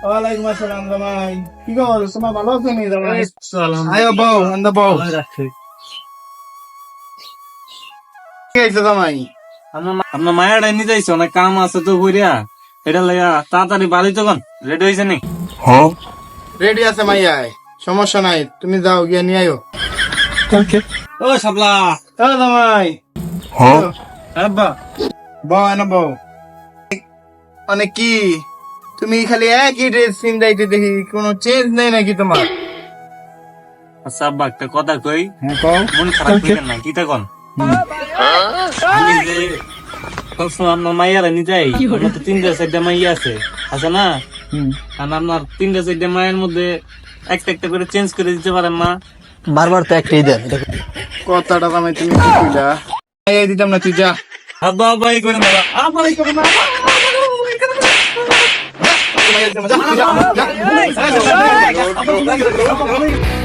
ওয়ালাইকুম আসসালাম জামাই, কি খবর? তোমার ভালো আছো নি জামাই? আয়ো বউ, আন্দা বউ। কি হয়েছে জামাই? আপনার মায়ের ডাইনি যাইছে, অনেক কাম আছে তো কইরা, এটা লাগা তাড়াতাড়ি বাড়ি তখন রেডি হয়েছে নি? রেডি আছে মাইয়াই, সমস্যা নাই, তুমি যাও গিয়ে নিয়ে আয়ো। ও শাপলা, ও জামাই, আব্বা বউ এনে বউ। মানে কি তুমি খালি একই ড্রেস পিন্দাইতে দেখি, কোনো চেঞ্জ নেই নাকি তোমার? আচ্ছা আব্বা একটা কথা কই, হ্যাঁ কও। মন খারাপ করেন না, কি তখন আমি যে সবসময় আপনার মাইয়ারা নি যাই, আপনার তো 3-4টা মাইয়া আছে না? আর আপনার 3-4টা মায়ের মধ্যে একটা একটা করে চেঞ্জ করে দিতে পারেন না? বারবার তো একটাই দেন। কথাটা জামাই তুমি কি কইলা? এই দিতাম না, তুই যা। আব্বা আব্বা এই করেন না, আব্বা এই করেন না, যা, যা, যা, যা, যা, যা, যা, যা, যা, যা, যা, যা, যা, যা, যা, যা, যা,